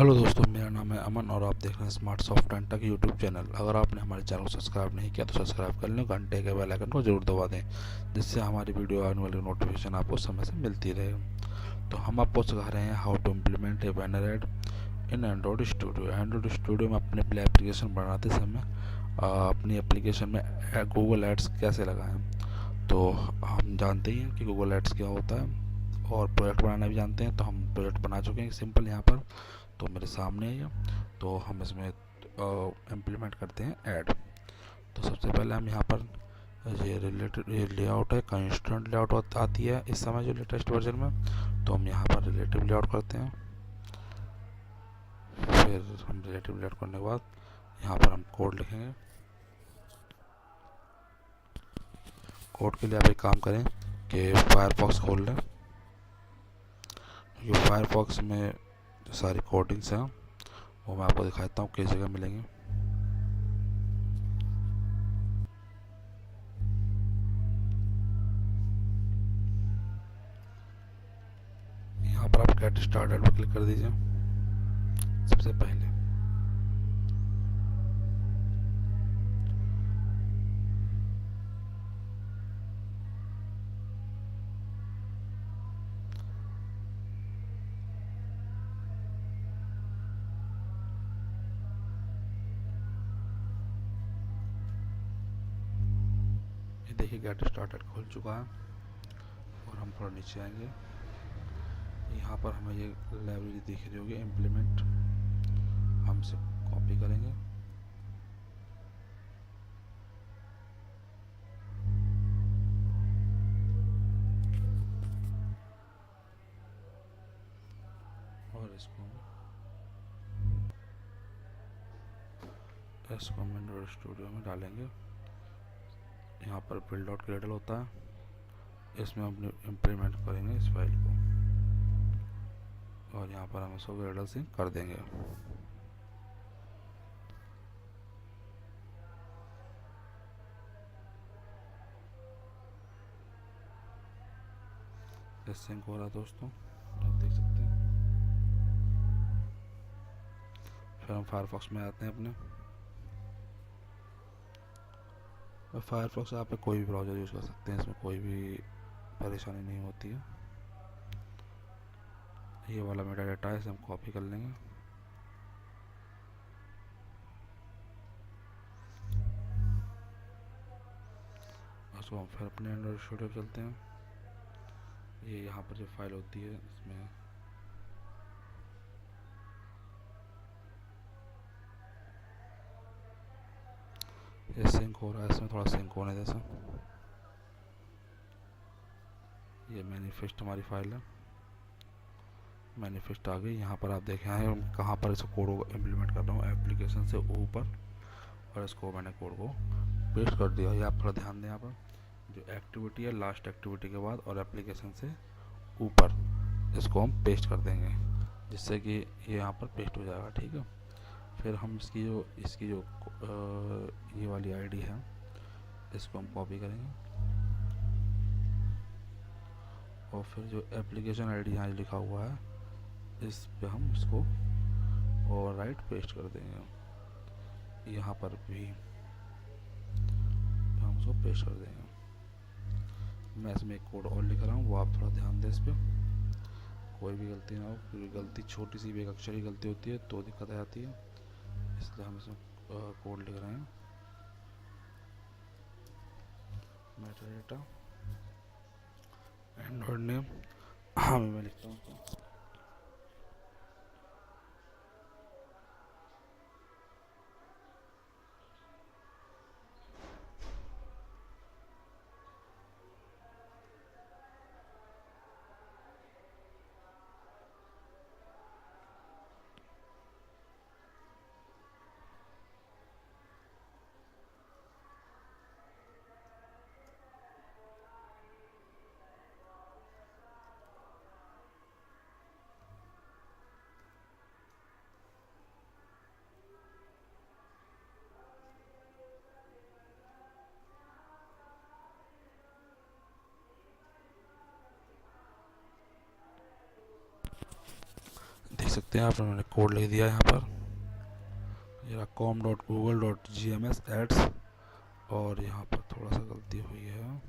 Hello दोस्तों, मेरा नाम है अमन और आप देख रहे हैं smart soft and take YouTube channel. अगर आपने हमारे चैनल को सब्सक्राइब नहीं किया तो सब्सक्राइब कर लें, घंटे के बेल आइकन को जरूर दबा दें जिससे हमारी वीडियो आने वाली नोटिफिकेशन आपको समय से मिलती रहे। तो हम आपको सिखा रहे हैं how to implement a banner ad in android studio. Android studio में अपने प्ले एप्लीकेशन बनाते समय अपनी एप्लीकेशन में गूगल एड्स कैसे लगाएं। तो हम जानते ही हैं कि गूगल एड्स क्या होता है और प्रोजेक्ट बनाना भी जानते हैं। तो हम प्रोजेक्ट बना चुके हैं सिंपल यहाँ पर, तो मेरे सामने है ये। तो हम इसमें इम्प्लीमेंट करते हैं ऐड। तो सबसे पहले हम यहाँ पर ये रिलेटेड ये लेआउट है, कंस्ट्रेंट लेआउट आती है इस समय जो लेटेस्ट वर्जन में। तो हम यहाँ पर रिलेटिव लेआउट करते हैं। फिर हम रिलेटिव लेआउट करने के बाद यहाँ पर हम कोड लिखेंगे। कोड के लिए आप एक काम करें कि फायरफॉक्स खोल लें। ये फायरफॉक्स में जो सारी कोडिंग्स हैं वो मैं आपको दिखाता हूँ किस जगह मिलेंगे। यहाँ पर आप गेट स्टार्टेड पर क्लिक कर दीजिए। सबसे पहले ये देखिए गेट स्टार्टेड खुल चुका है। और हम थोड़ा नीचे आएंगे, यहाँ पर हमें ये लाइब्रेरी दिख रही होगी इम्प्लीमेंट। हम इसे कॉपी करेंगे और इसको हम एंड्रॉयड स्टूडियो में डालेंगे। यहाँ पर बिल्ड डॉट ग्रेडल होता है, इसमें हम इम्प्लीमेंट करेंगे इस फाइल को और यहाँ पर हम इसको ग्रेडल से कर देंगे। सिंक हो रहा है दोस्तों, आप देख सकते हैं। फिर हम फायरफॉक्स में आते हैं अपने। फायरफॉक्स आप कोई भी ब्राउज़र यूज़ कर सकते हैं, इसमें कोई भी परेशानी नहीं होती है। ये वाला मेरा डाटा है, इसे हम कॉपी कर लेंगे। उसको हम फिर अपने एंड्रॉयड स्टूडियो पे चलते हैं। ये यहाँ पर जो फाइल होती है इसमें ये सिंक हो रहा है, इसमें थोड़ा सिंक होने जैसा। ये मैनिफेस्ट हमारी फाइल है, मैनिफेस्ट आ गई। यहाँ पर आप देखें हैं कहाँ पर इस कोड को इम्प्लीमेंट कर रहा हूँ, एप्लीकेशन से ऊपर, और इसको मैंने कोड को पेस्ट कर दिया। ये आप थोड़ा ध्यान दें, यहाँ पर जो एक्टिविटी है लास्ट एक्टिविटी के बाद और एप्लीकेशन से ऊपर इसको हम पेस्ट कर देंगे जिससे कि ये यहाँ पर पेस्ट हो जाएगा, ठीक है। फिर हम इसकी जो ये वाली आईडी है इसको हम कॉपी करेंगे और फिर जो एप्लीकेशन आईडी यहाँ लिखा हुआ है इस पे हम इसको और राइट पेस्ट कर देंगे। यहाँ पर भी हम इसको पेस्ट कर देंगे। मैं इसमें एक कोड और लिख रहा हूँ, वो आप थोड़ा ध्यान दें इस पर, कोई भी गलती ना हो, क्योंकि गलती छोटी सी भी एक अक्षर की गलती होती है तो दिक्कत आ जाती है। इसलिए हम इसमें कोड लिख रहे हैं। मेटा डेटा एंड्रॉयड नेम मैं लिखता हूँ। सकते हैं आपने, मैंने कोड लिख दिया यहाँ पर, ये com.google.gms ads, और यहाँ पर थोड़ा सा गलती हुई है,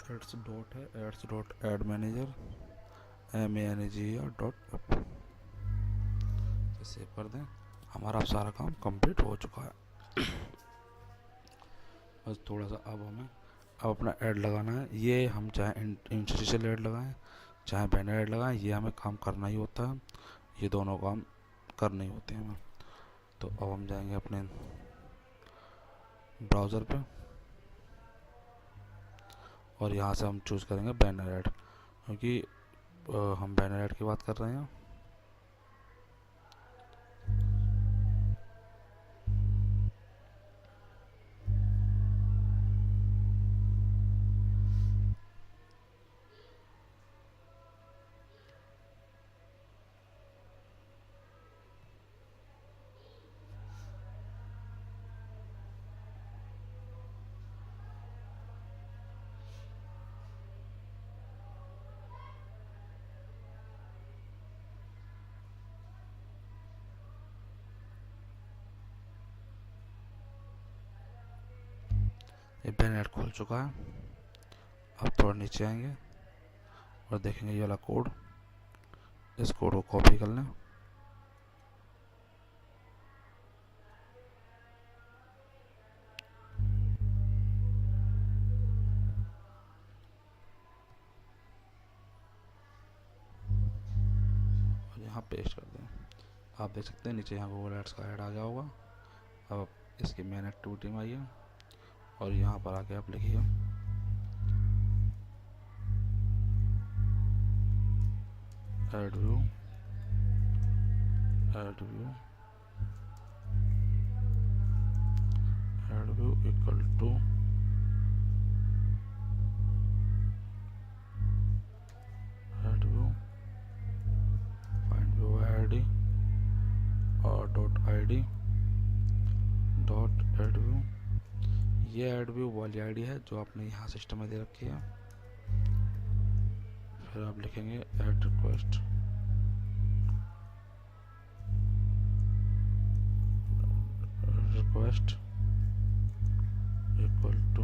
एड्स डॉट है, ads dot ad manager manager.app, save कर दें। हमारा सारा काम कंप्लीट हो चुका है। बस थोड़ा सा अब अपना ऐड लगाना है। ये हम चाहे इंस्टीट्यूशनल ऐड लगाएं चाहे बैनर ऐड लगाएं, ये हमें काम करना ही होता है, ये दोनों काम करने ही होते हैं हमें। तो अब हम जाएंगे अपने ब्राउज़र पे और यहाँ से हम चूज़ करेंगे बैनर ऐड, क्योंकि हम बैनर ऐड की बात कर रहे हैं। ये बैनर ऐड खुल चुका है। अब थोड़ा नीचे आएंगे और देखेंगे ये वाला कोड, इस कोड को कॉपी कर लें और यहाँ पेस्ट कर दें। आप देख सकते हैं नीचे यहाँ गूगल एड्स का ऐड आ गया होगा। अब इसकी मेन एक्टिविटी में आइए और यहाँ पर आके आप लिखिए AdView equal to AdView find view ID और .id .adview। ये AdView वाली आईडी है जो आपने यहाँ सिस्टम में दे रखी है। फिर आप लिखेंगे ad request equal to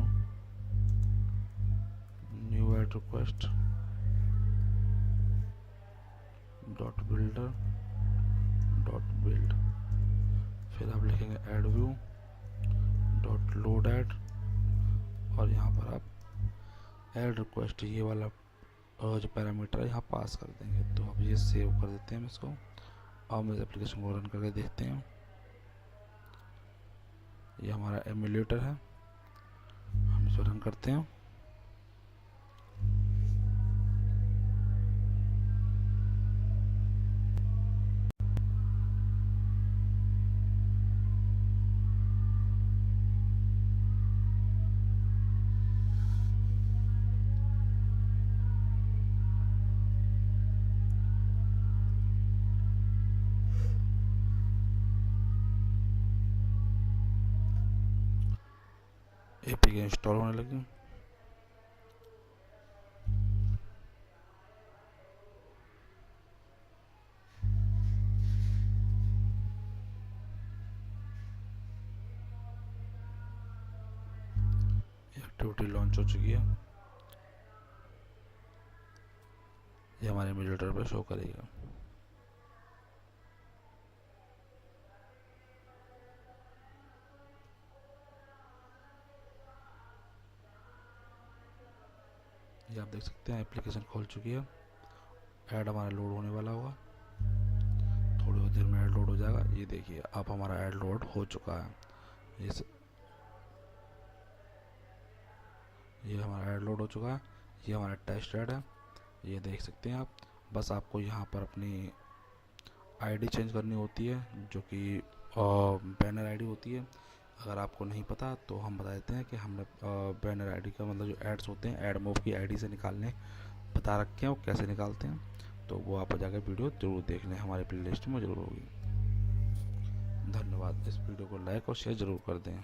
new ad request .builder.build। फिर आप लिखेंगे AdView .load add और यहाँ पर आप ऐड रिक्वेस्ट ये वाला जो पैरामीटर है यहाँ पास कर देंगे। तो अब ये सेव कर देते हैं इसको और मेरे एप्लीकेशन को रन करके देखते हैं। ये हमारा एमुलेटर है, हम इसको रन करते हैं। एपीके इंस्टॉल होने लगी। एक्टिविटी लॉन्च हो चुकी है, ये हमारे एमुलेटर पर शो करेगा। ये आप देख सकते हैं एप्लीकेशन खोल चुकी है। ऐड हमारा लोड होने वाला होगा, थोड़ी देर में ऐड लोड हो जाएगा। ये देखिए अब हमारा ऐड लोड हो चुका है। ये हमारा ऐड लोड हो चुका है। ये हमारा टेस्ट ऐड है, ये देख सकते हैं आप। बस आपको यहाँ पर अपनी आईडी चेंज करनी होती है जो कि बैनर आईडी होती है। अगर आपको नहीं पता तो हम बता देते हैं कि हमने बैनर आईडी का मतलब जो एड्स होते हैं एड मूव की आईडी से निकालने बता रखे हैं, वो कैसे निकालते हैं। तो वो आप जाकर वीडियो जरूर देख लें, हमारे प्लेलिस्ट में जरूर होगी। धन्यवाद। धन्यवाद। इस वीडियो को लाइक और शेयर ज़रूर कर दें।